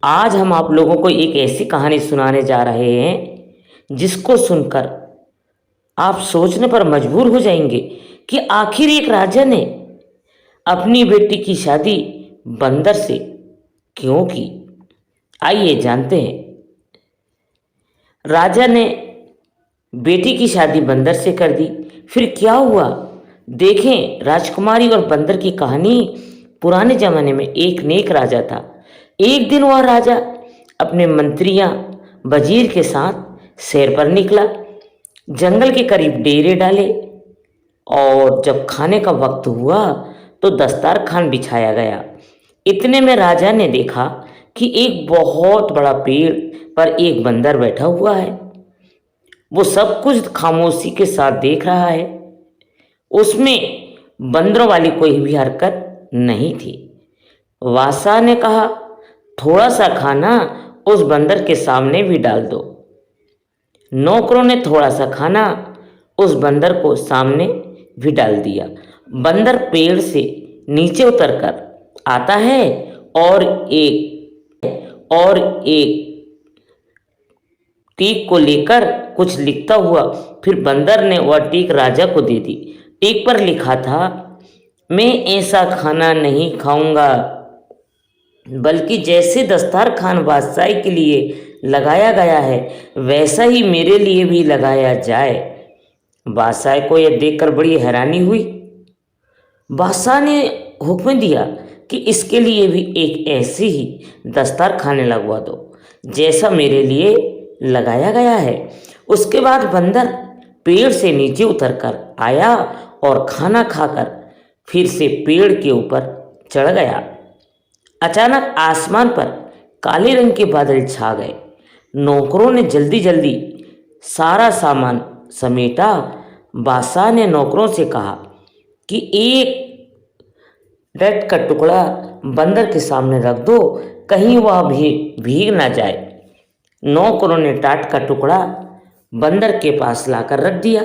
आज हम आप लोगों को एक ऐसी कहानी सुनाने जा रहे हैं जिसको सुनकर आप सोचने पर मजबूर हो जाएंगे कि आखिर एक राजा ने अपनी बेटी की शादी बंदर से क्यों की। आइए जानते हैं। राजा ने बेटी की शादी बंदर से कर दी। फिर क्या हुआ, देखें। राजकुमारी और बंदर की कहानी। पुराने जमाने में एक नेक राजा था। एक दिन वह राजा अपने मंत्रियां वजीर के साथ सैर पर निकला। जंगल के करीब डेरे डाले और जब खाने का वक्त हुआ तो दस्तरखान बिछाया गया। इतने में राजा ने देखा कि एक बहुत बड़ा पेड़ पर एक बंदर बैठा हुआ है। वो सब कुछ खामोशी के साथ देख रहा है। उसमें बंदरों वाली कोई भी हरकत नहीं थी। वासा ने कहा, थोड़ा सा खाना उस बंदर के सामने भी डाल दो। नौकरों ने थोड़ा सा खाना उस बंदर को सामने भी डाल दिया। बंदर पेड़ से नीचे उतरकर आता है और एक टीक को लेकर कुछ लिखता हुआ। फिर बंदर ने वह टीक राजा को दे दी। टीक पर लिखा था, मैं ऐसा खाना नहीं खाऊंगा, बल्कि जैसे दस्तरखान बादशाह के लिए लगाया गया है वैसा ही मेरे लिए भी लगाया जाए। बादशाह को यह देखकर बड़ी हैरानी हुई। बादशाह ने हुक्म दिया कि इसके लिए भी एक ऐसी ही दस्तरखाने लगवा दो जैसा मेरे लिए लगाया गया है। उसके बाद बंदर पेड़ से नीचे उतरकर आया और खाना खाकर फिर से पेड़ के ऊपर चढ़ गया। अचानक आसमान पर काले रंग के बादल छा गए। नौकरों ने जल्दी जल्दी सारा सामान समेटा। बादशाह ने नौकरों से कहा कि एक ब्रेड का टुकड़ा बंदर के सामने रख दो, कहीं वह भीग ना जाए। नौकरों ने टाट का टुकड़ा बंदर के पास लाकर रख दिया।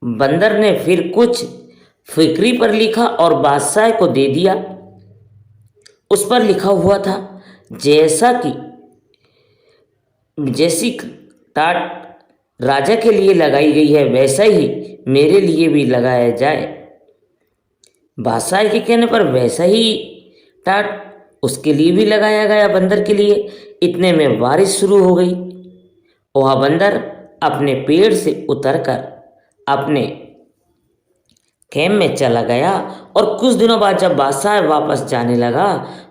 बंदर ने फिर कुछ फिक्री पर लिखा और बादशाह को दे दिया। उस पर लिखा हुआ था, जैसी टाट राजा के लिए लगाई गई है वैसा ही मेरे लिए भी लगाया जाए। बादशाह के कहने पर वैसा ही टाट उसके लिए भी लगाया गया, बंदर के लिए। इतने में बारिश शुरू हो गई। वह बंदर अपने पेड़ से उतरकर अपने खेम में चला गया। और कुछ दिनों बाद जब बादशाह वापस जाने लगा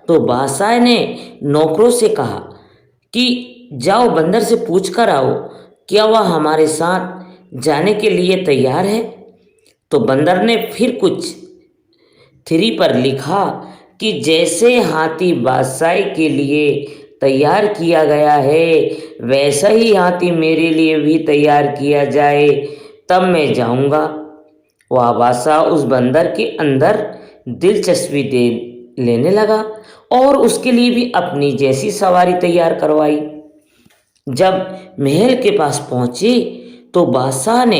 तो बादशाह ने नौकरों से कहा कि जाओ बंदर से पूछ कर आओ, क्या वह हमारे साथ जाने के लिए तैयार है। तो बंदर ने फिर कुछ थ्री पर लिखा कि जैसे हाथी बादशाह के लिए तैयार किया गया है वैसा ही हाथी मेरे लिए भी तैयार किया जाए, तब मैं जाऊंगा। वह बादशाह उस बंदर के अंदर दिलचस्पी दे लेने लगा और उसके लिए भी अपनी जैसी सवारी तैयार करवाई। जब महल के पास पहुंचे तो बादशाह ने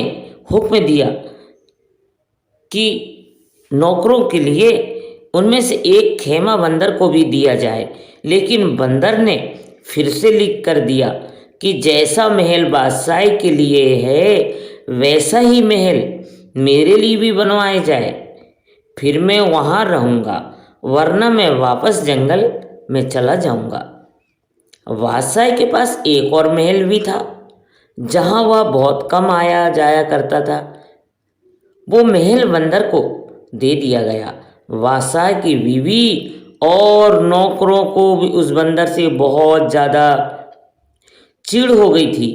हुक्म दिया कि नौकरों के लिए उनमें से एक खेमा बंदर को भी दिया जाए। लेकिन बंदर ने फिर से लिख कर दिया कि जैसा महल बादशाह के लिए है वैसा ही महल मेरे लिए भी बनवाए जाए, फिर मैं वहाँ रहूँगा, वरना मैं वापस जंगल में चला जाऊँगा। बादशाह के पास एक और महल भी था जहाँ वह बहुत कम आया जाया करता था। वो महल बंदर को दे दिया गया। बादशाह की बीवी और नौकरों को भी उस बंदर से बहुत ज़्यादा चिढ़ हो गई थी।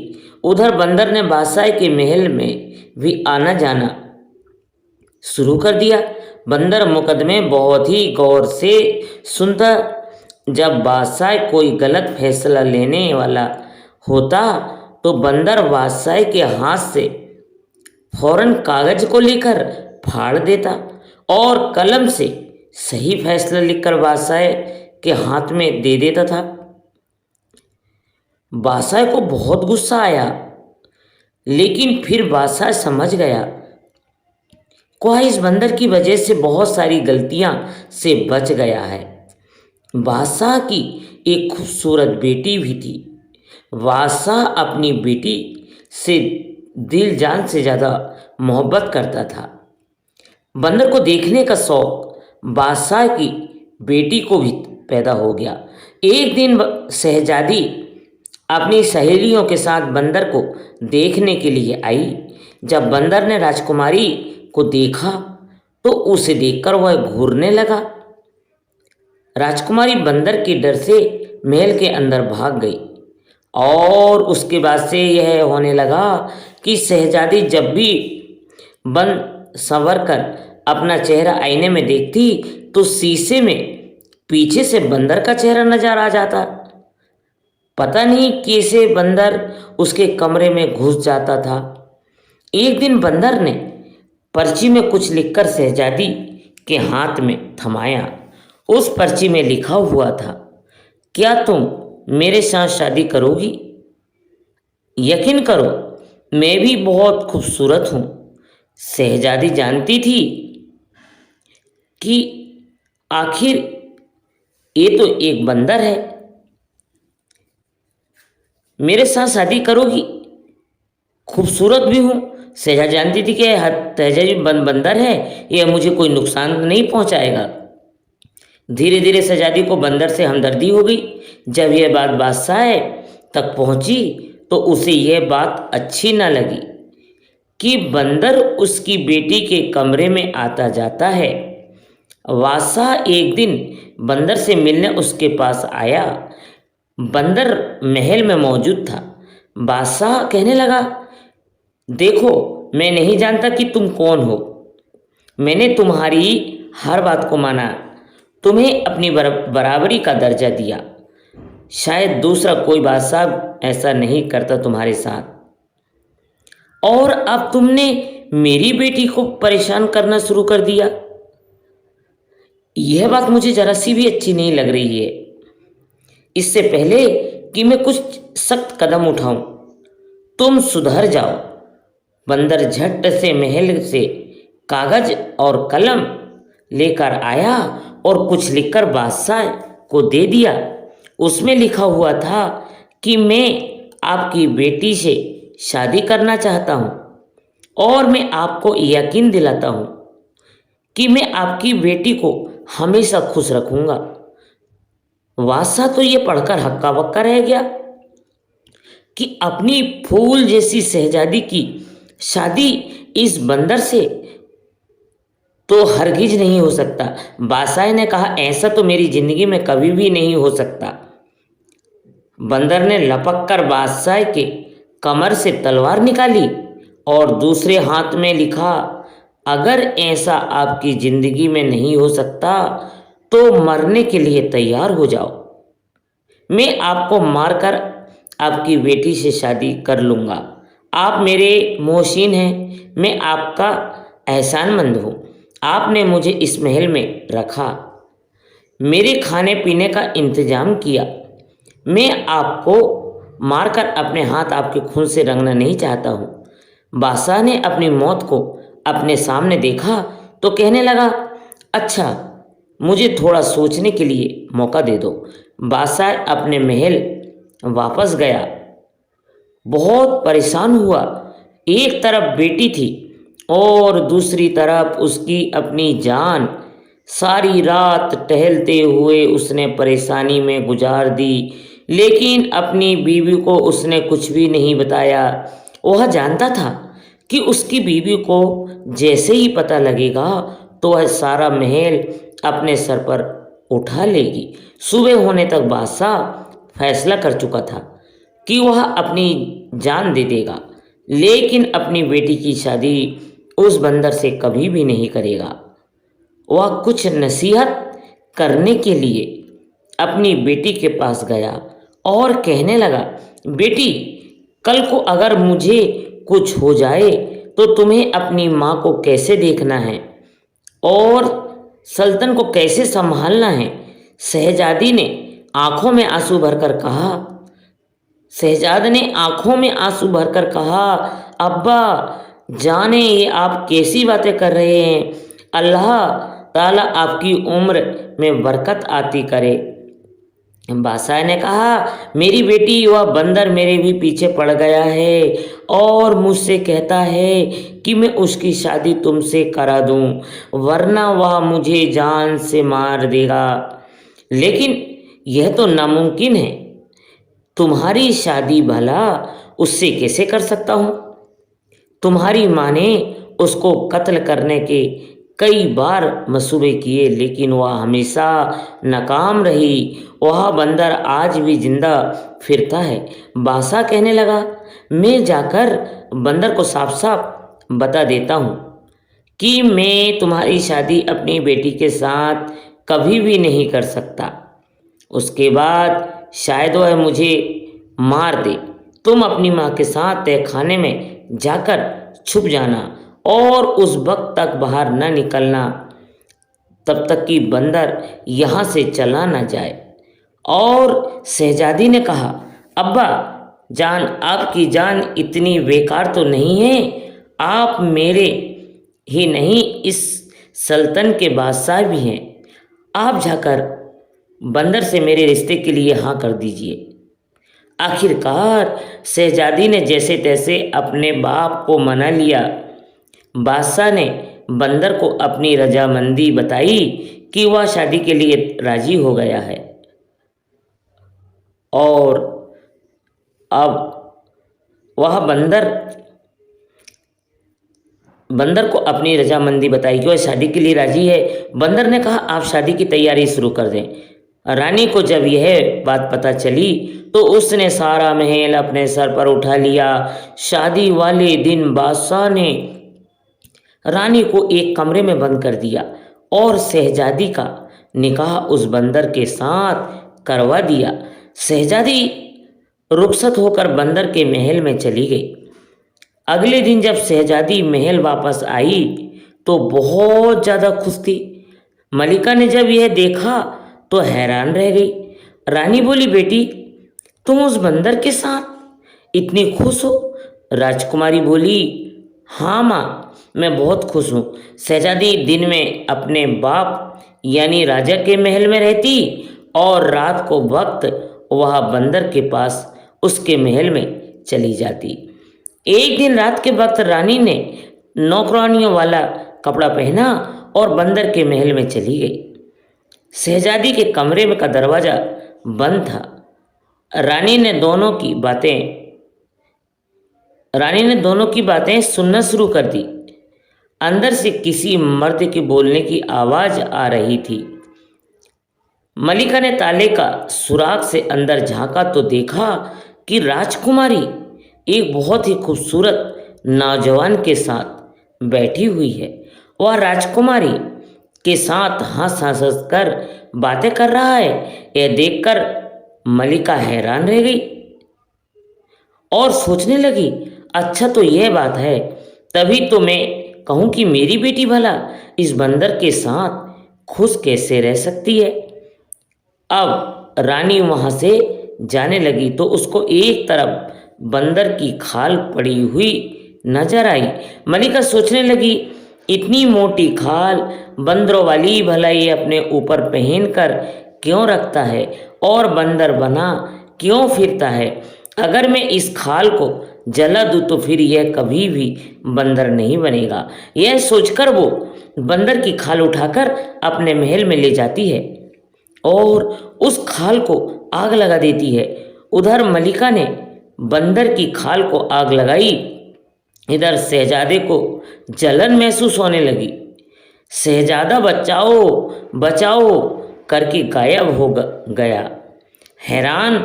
उधर बंदर ने बादशाह के महल में भी आना जाना शुरू कर दिया। बंदर मुकदमे बहुत ही गौर से सुनता। जब बादशाह कोई गलत फैसला लेने वाला होता तो बंदर बादशाह के हाथ से फौरन कागज को लेकर फाड़ देता और कलम से सही फैसला लिखकर बादशाह के हाथ में दे देता था। बादशाह को बहुत गुस्सा आया, लेकिन फिर बादशाह समझ गया कोई इस बंदर की वजह से बहुत सारी गलतियां से बच गया है। बादशाह की एक खूबसूरत बेटी भी थी। बादशाह अपनी बेटी से दिल जान से ज़्यादा मोहब्बत करता था। बंदर को देखने का शौक बादशाह की बेटी को भी पैदा हो गया। एक दिन शहजादी अपनी सहेलियों के साथ बंदर को देखने के लिए आई। जब बंदर ने राजकुमारी को देखा तो उसे देखकर वह घूरने लगा। राजकुमारी बंदर के डर से महल के अंदर भाग गई और उसके बाद से यह होने लगा कि शहजादी जब भी बन संवर कर अपना चेहरा आईने में देखती तो शीशे में पीछे से बंदर का चेहरा नजर आ जाता। पता नहीं कैसे बंदर उसके कमरे में घुस जाता था। एक दिन बंदर ने पर्ची में कुछ लिखकर शहजादी के हाथ में थमाया। उस पर्ची में लिखा हुआ था, क्या तुम मेरे साथ शादी करोगी? यकीन करो, मैं भी बहुत खूबसूरत हूँ। शहजादी जानती थी कि आखिर ये तो एक बंदर है, मेरे साथ शादी करोगी? खूबसूरत भी हूँ। शहजादी जानती थी कि शहजादी बंदर है, यह मुझे कोई नुकसान नहीं पहुँचाएगा। धीरे धीरे शहजादी को बंदर से हमदर्दी हो गई। जब यह बात बादशाह तक पहुंची तो उसे यह बात अच्छी न लगी कि बंदर उसकी बेटी के कमरे में आता जाता है। बादशाह एक दिन बंदर से मिलने उसके पास आया। बंदर महल में मौजूद था। बादशाह कहने लगा, देखो, मैं नहीं जानता कि तुम कौन हो। मैंने तुम्हारी हर बात को माना, तुम्हें अपनी बराबरी का दर्जा दिया। शायद दूसरा कोई बादशाह ऐसा नहीं करता तुम्हारे साथ। और अब तुमने मेरी बेटी को परेशान करना शुरू कर दिया। यह बात मुझे जरा सी भी अच्छी नहीं लग रही है। इससे पहले कि मैं कुछ सख्त कदम उठाऊं, तुम सुधर जाओ। बंदर झट से महल से कागज और कलम लेकर आया और कुछ लिखकर बादशाह को दे दिया। उसमें लिखा हुआ था कि मैं आपकी बेटी से शादी करना चाहता हूँ और मैं आपको यकीन दिलाता हूँ कि मैं आपकी बेटी को हमेशा खुश रखूँगा। बादशाह तो ये पढ़कर हक्का बक्का रह गया कि अपनी फूल जैसी शहजादी की शादी इस बंदर से तो हरगिज नहीं हो सकता। बादशाह ने कहा, ऐसा तो मेरी जिंदगी में कभी भी नहीं हो सकता। बंदर ने लपक कर बादशाह के कमर से तलवार निकाली और दूसरे हाथ में लिखा, अगर ऐसा आपकी जिंदगी में नहीं हो सकता तो मरने के लिए तैयार हो जाओ। मैं आपको मारकर आपकी बेटी से शादी कर लूँगा। आप मेरे मोहसिन हैं, मैं आपका एहसानमंद हूँ। आपने मुझे इस महल में रखा, मेरे खाने पीने का इंतजाम किया। मैं आपको मारकर अपने हाथ आपके खून से रंगना नहीं चाहता हूँ। बादशाह ने अपनी मौत को अपने सामने देखा तो कहने लगा, अच्छा, मुझे थोड़ा सोचने के लिए मौका दे दो। बादशाह अपने महल वापस गया, बहुत परेशान हुआ। एक तरफ बेटी थी और दूसरी तरफ उसकी अपनी जान। सारी रात टहलते हुए उसने परेशानी में गुजार दी, लेकिन अपनी बीवी को उसने कुछ भी नहीं बताया। वह जानता था कि उसकी बीवी को जैसे ही पता लगेगा तो वह सारा महल अपने सर पर उठा लेगी। सुबह होने तक बादशाह फैसला कर चुका था कि वह अपनी जान दे देगा, लेकिन अपनी बेटी की शादी उस बंदर से कभी भी नहीं करेगा। वह कुछ नसीहत करने के लिए अपनी बेटी के पास गया और कहने लगा, बेटी, कल को अगर मुझे कुछ हो जाए तो तुम्हें अपनी माँ को कैसे देखना है और सल्तन को कैसे संभालना है? शहजादी ने आंखों में आंसू भरकर कहा। शहजाद ने आंखों में आंसू भरकर कहा, अब्बा जाने ये आप कैसी बातें कर रहे हैं। अल्लाह ताला आपकी उम्र में बरकत आती करे। बादशाह ने कहा, मेरी बेटी वह बंदर मेरे भी पीछे पड़ गया है और मुझसे कहता है कि मैं उसकी शादी तुमसे करा दूं, वरना वह मुझे जान से मार देगा। लेकिन यह तो नामुमकिन है, तुम्हारी शादी भला उससे कैसे कर सकता हूँ? तुम्हारी माँ ने उसको कत्ल करने के कई बार मंसूबे किए, लेकिन वह हमेशा नाकाम रही। वह बंदर आज भी जिंदा फिरता है। बादशाह कहने लगा, मैं जाकर बंदर को साफ साफ बता देता हूँ कि मैं तुम्हारी शादी अपनी बेटी के साथ कभी भी नहीं कर सकता। उसके बाद शायद वह मुझे मार दे। तुम अपनी माँ के साथ तहखाने में जाकर छुप जाना और उस वक्त तक बाहर न निकलना, तब तक कि बंदर यहाँ से चला न जाए। और शहजादी ने कहा, अब्बा जान, आपकी जान इतनी बेकार तो नहीं है। आप मेरे ही नहीं, इस सल्तन के बादशाह भी हैं। आप जाकर बंदर से मेरे रिश्ते के लिए हाँ कर दीजिए। आखिरकार शहजादी ने जैसे तैसे अपने बाप को मना लिया। बादशाह ने बंदर को अपनी रजामंदी बताई कि वह शादी के लिए राजी हो गया है, और अब वह बंदर को अपनी रजामंदी बताई कि वह शादी के लिए राजी है। बंदर ने कहा, आप शादी की तैयारी शुरू कर दें। रानी को जब यह बात पता चली तो उसने सारा महल अपने सर पर उठा लिया। शादी वाले दिन बादशाह ने रानी को एक कमरे में बंद कर दिया और शहजादी का निकाह उस बंदर के साथ करवा दिया। शहजादी रुखसत होकर बंदर के महल में चली गई। अगले दिन जब शहजादी महल वापस आई तो बहुत ज़्यादा खुश थी। मलिका ने जब यह देखा तो हैरान रह गई। रानी बोली, बेटी तुम उस बंदर के साथ इतनी खुश हो? राजकुमारी बोली, हाँ माँ, मैं बहुत खुश हूँ। शहजादी दिन में अपने बाप यानी राजा के महल में रहती और रात को वक्त वह बंदर के पास उसके महल में चली जाती। एक दिन रात के वक्त रानी ने नौकरानियों वाला कपड़ा पहना और बंदर के महल में चली गई। शहजादी के कमरे में का दरवाज़ा बंद था। रानी ने दोनों की बातें सुनना शुरू कर दी। अंदर से किसी मर्द के बोलने की आवाज़ आ रही थी। मलिका ने ताले का सुराग से अंदर झांका तो देखा कि राजकुमारी एक बहुत ही खूबसूरत नौजवान के साथ बैठी हुई है। वह राजकुमारी के साथ हंस हंस कर बातें कर रहा है। यह देखकर मलिका हैरान रह गई और सोचने लगी, अच्छा तो यह बात है, तभी तो मैं कहूँ कि मेरी बेटी भला इस बंदर के साथ खुश कैसे रह सकती है। अब रानी वहाँ से जाने लगी तो उसको एक तरफ बंदर की खाल पड़ी हुई नजर आई। मलिका सोचने लगी, इतनी मोटी खाल बंदरों वाली भला ये अपने ऊपर पहनकर क्यों रखता है और बंदर बना क्यों फिरता है? अगर मैं इस खाल को जला दूँ तो फिर यह कभी भी बंदर नहीं बनेगा। यह सोचकर वो बंदर की खाल उठाकर अपने महल में ले जाती है और उस खाल को आग लगा देती है। उधर मलिका ने बंदर की खाल को आग लगाई, इधर शहजादे को जलन महसूस होने लगी। शहजादा बचाओ बचाओ करके गायब हो गया। हैरान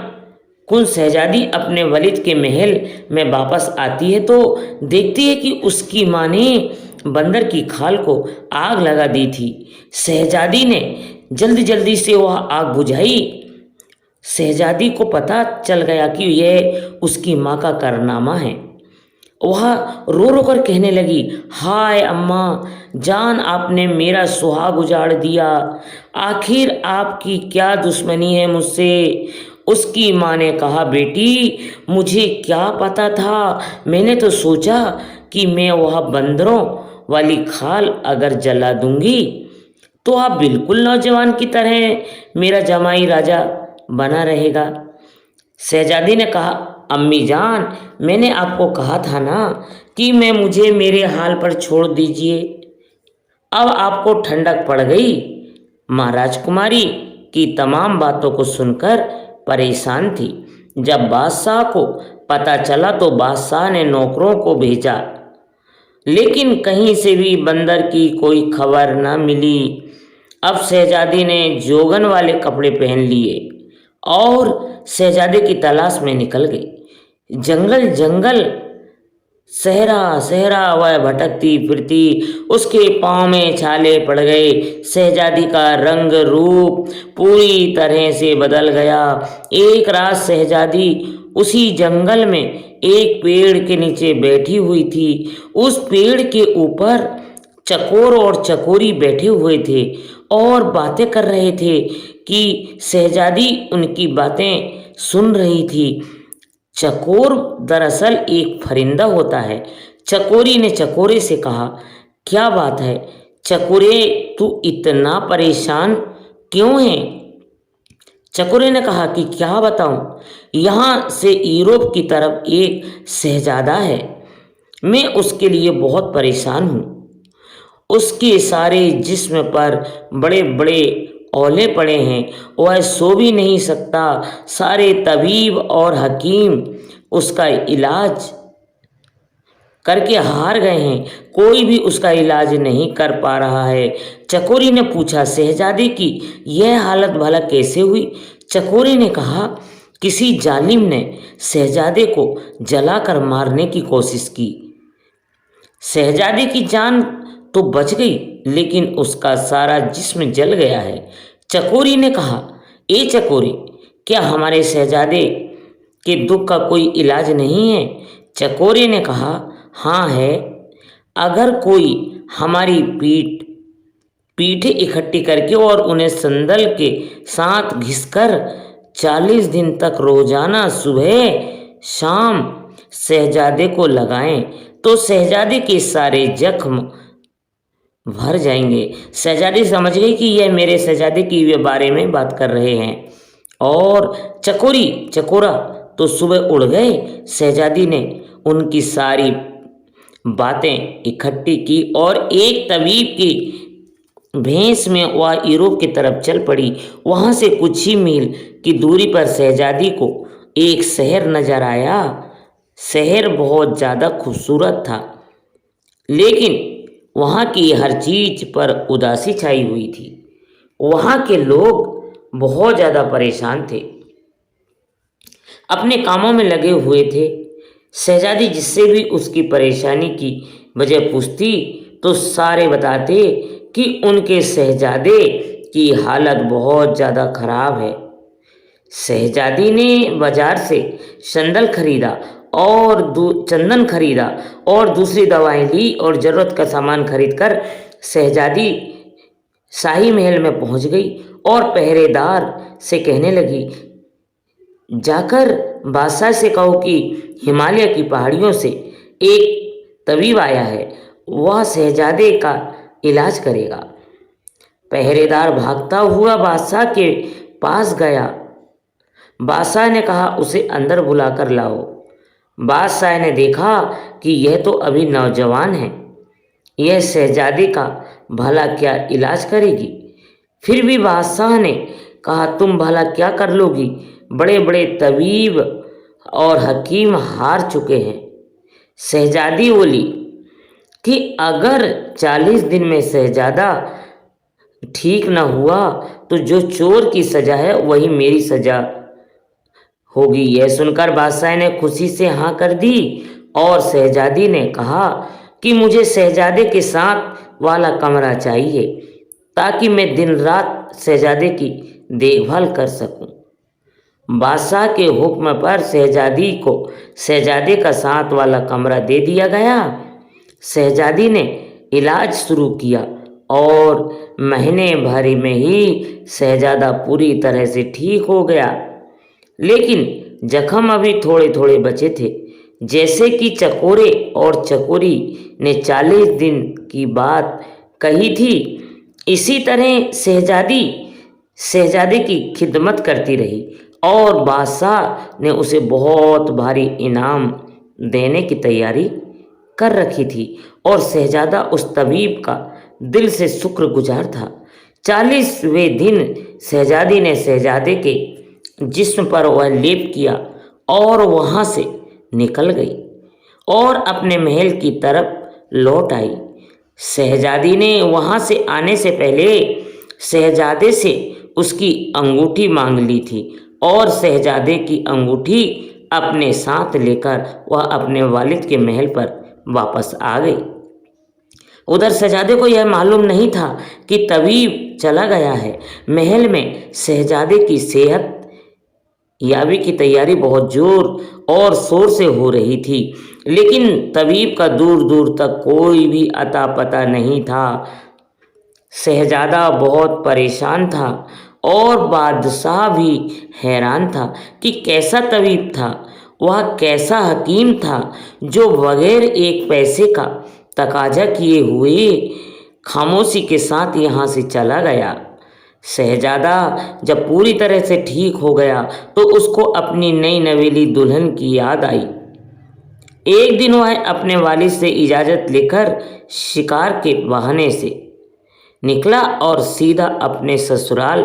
कुन शहजादी अपने वलिद के महल में वापस आती है तो देखती है कि उसकी माँ ने बंदर की खाल को आग लगा दी थी। शहजादी ने जल्दी जल्दी से वह आग बुझाई। शहजादी को पता चल गया कि यह उसकी माँ का कारनामा है। वह रो रो कर कहने लगी, हाय अम्मा जान, आपने मेरा सुहाग उजाड़ दिया। आखिर आपकी क्या दुश्मनी है मुझसे? उसकी माँ ने कहा, बेटी मुझे क्या पता था, मैंने तो सोचा कि मैं वह बंदरों वाली खाल अगर जला दूंगी तो आप बिल्कुल नौजवान की तरह मेरा जमाई राजा बना रहेगा। शहजादी ने कहा, अम्मी जान, मैंने आपको कहा था ना कि मुझे मेरे हाल पर छोड़ दीजिए। अब आपको ठंडक पड़ गई। माँ राजकुमारी की तमाम बातों को सुनकर परेशान थी। जब बादशाह को पता चला तो बादशाह ने नौकरों को भेजा, लेकिन कहीं से भी बंदर की कोई खबर न मिली। अब शहजादी ने जोगन वाले कपड़े पहन लिए और शहजादे की तलाश में निकल गई। जंगल जंगल, सहरा सहरा वह भटकती फिरती, उसके पाँव में छाले पड़ गए। शहजादी का रंग रूप पूरी तरह से बदल गया। एक रात शहजादी उसी जंगल में एक पेड़ के नीचे बैठी हुई थी। उस पेड़ के ऊपर चकोर और चकोरी बैठे हुए थे और बातें कर रहे थे कि शहजादी उनकी बातें सुन रही थी। चकोर दरअसल एक परिंदा होता है। चकोरी ने चकोरे से कहा, क्या बात है चकोरे, तू इतना परेशान क्यों है? चकोरे ने कहा कि क्या बताऊं, यहाँ से यूरोप की तरफ एक शहजादा है, मैं उसके लिए बहुत परेशान हूँ। उसके सारे जिस्म पर बड़े बड़े औले पड़े हैं, वह सो भी नहीं सकता। सारे तबीब और हकीम उसका इलाज करके हार गए हैं, कोई भी उसका इलाज नहीं कर पा रहा है। चकोरी ने पूछा, शहजादे की यह हालत भला कैसे हुई? चकोरी ने कहा, किसी जालिम ने शहजादे को जलाकर मारने की कोशिश की। शहजादे की जान तो बच गई, लेकिन उसका सारा जिस्म जल गया है। चकोरी ने कहा, ए चकोरी, क्या हमारे शहजादे के दुख का कोई इलाज नहीं है? चकोरी ने कहा, हाँ है। अगर कोई हमारी पीठें इकट्ठी करके और उन्हें संदल के साथ घिसकर 40 दिन तक रोजाना सुबह शाम शहजादे को लगाएं तो शहजादे के सारे जख्म भर जाएंगे। शहजादी समझ गई कि यह मेरे शहजादे की बारे में बात कर रहे हैं और चकोरी चकोरा तो सुबह उड़ गए। शहजादी ने उनकी सारी बातें इकट्ठी की और एक तबीब की भेष में वह यूरोप की तरफ चल पड़ी। वहां से कुछ ही मील की दूरी पर शहजादी को एक शहर नजर आया। शहर बहुत ज़्यादा खूबसूरत था, लेकिन वहाँ की हर चीज पर उदासी छाई हुई थी। वहाँ के लोग बहुत ज़्यादा परेशान थे, अपने कामों में लगे हुए थे। शहजादी जिससे भी उसकी परेशानी की वजह पूछती तो सारे बताते कि उनके शहजादे की हालत बहुत ज़्यादा खराब है। शहजादी ने बाजार से संदल खरीदा और चंदन खरीदा और दूसरी दवाएं ली और ज़रूरत का सामान खरीदकर शहजादी शाही महल में पहुंच गई और पहरेदार से कहने लगी, जाकर बादशाह से कहो कि हिमालय की पहाड़ियों से एक तबीब आया है, वह शहजादे का इलाज करेगा। पहरेदार भागता हुआ बादशाह के पास गया। बादशाह ने कहा, उसे अंदर बुलाकर लाओ। बादशाह ने देखा कि यह तो अभी नौजवान है, यह शहजादे का भला क्या इलाज करेगी। फिर भी बादशाह ने कहा, तुम भला क्या कर लोगी, बड़े बड़े तबीब और हकीम हार चुके हैं। शहजादी बोली कि अगर 40 दिन में शहजादा ठीक न हुआ तो जो चोर की सजा है वही मेरी सजा होगी। यह सुनकर बादशाह ने खुशी से हाँ कर दी और शहजादी ने कहा कि मुझे शहजादे के साथ वाला कमरा चाहिए ताकि मैं दिन रात शहजादे की देखभाल कर सकूं। बादशाह के हुक्म पर शहजादी को शहजादे का साथ वाला कमरा दे दिया गया। शहजादी ने इलाज शुरू किया और महीने भर में ही शहजादा पूरी तरह से ठीक हो गया, लेकिन जख्म अभी थोड़े थोड़े बचे थे। जैसे कि चकोरे और चकोरी ने 40 दिन की बात कही थी, इसी तरह शहजादी शहजादे की खिदमत करती रही और बादशाह ने उसे बहुत भारी इनाम देने की तैयारी कर रखी थी और शहजादा उस तबीब का दिल से शुक्रगुजार था। 40वें दिन शहजादी ने शहजादे के जिस्म पर वह लेप किया और वहाँ से निकल गई और अपने महल की तरफ लौट आई। शहजादी ने वहाँ से आने से पहले शहजादे से उसकी अंगूठी मांग ली थी और शहजादे की अंगूठी अपने साथ लेकर वह अपने वालिद के महल पर वापस आ गई। उधर शहजादे को यह मालूम नहीं था कि तबीब चला गया है। महल में शहजादे की सेहत याबी की तैयारी बहुत जोर और शोर से हो रही थी, लेकिन तबीब का दूर दूर तक कोई भी अता पता नहीं था। शहजादा बहुत परेशान था और बादशाह भी हैरान था कि कैसा तबीब था, वह कैसा हकीम था जो बगैर एक पैसे का तकाजा किए हुए खामोशी के साथ यहाँ से चला गया। शहजादा जब पूरी तरह से ठीक हो गया तो उसको अपनी नई नवेली दुल्हन की याद आई। एक दिन वह अपने वालिद से इजाज़त लेकर शिकार के बहाने से निकला और सीधा अपने ससुराल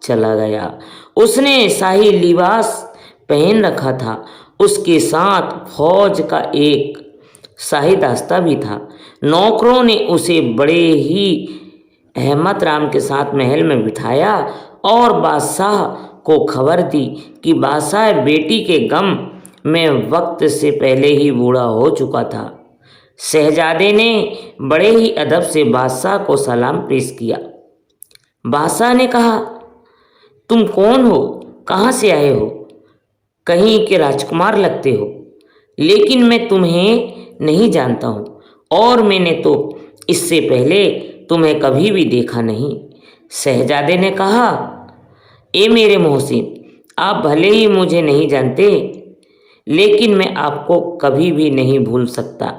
चला गया। उसने शाही लिबास पहन रखा था, उसके साथ फौज का एक शाही दास्ता भी था। नौकरों ने उसे बड़े ही अहमद राम के साथ महल में बिठाया और बादशाह को खबर दी कि बादशाह बेटी के गम में वक्त से पहले ही बूढ़ा हो चुका था। शहजादे ने बड़े ही अदब से बादशाह को सलाम पेश किया। बादशाह ने कहा, तुम कौन हो, कहाँ से आए हो? कहीं के राजकुमार लगते हो, लेकिन मैं तुम्हें नहीं जानता हूँ और मैंने तो इससे पहले तुम्हें कभी भी देखा नहीं। शहजादे ने कहा, ए मेरे मोहसिन, आप भले ही मुझे नहीं जानते, लेकिन मैं आपको कभी भी नहीं भूल सकता।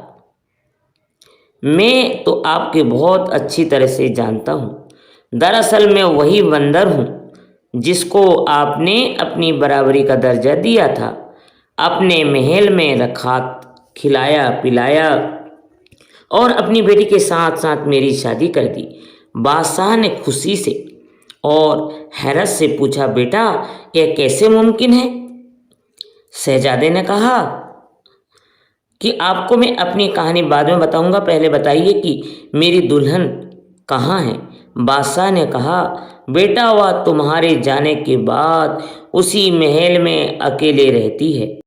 मैं तो आपके बहुत अच्छी तरह से जानता हूँ। दरअसल मैं वही बंदर हूँ जिसको आपने अपनी बराबरी का दर्जा दिया था, अपने महल में रखा, खिलाया पिलाया और अपनी बेटी के साथ साथ मेरी शादी कर दी। बादशाह ने खुशी से और हैरत से पूछा, बेटा यह कैसे मुमकिन है? शहजादे ने कहा कि आपको मैं अपनी कहानी बाद में बताऊंगा, पहले बताइए कि मेरी दुल्हन कहाँ है? बादशाह ने कहा, बेटा वह तुम्हारे जाने के बाद उसी महल में अकेले रहती है।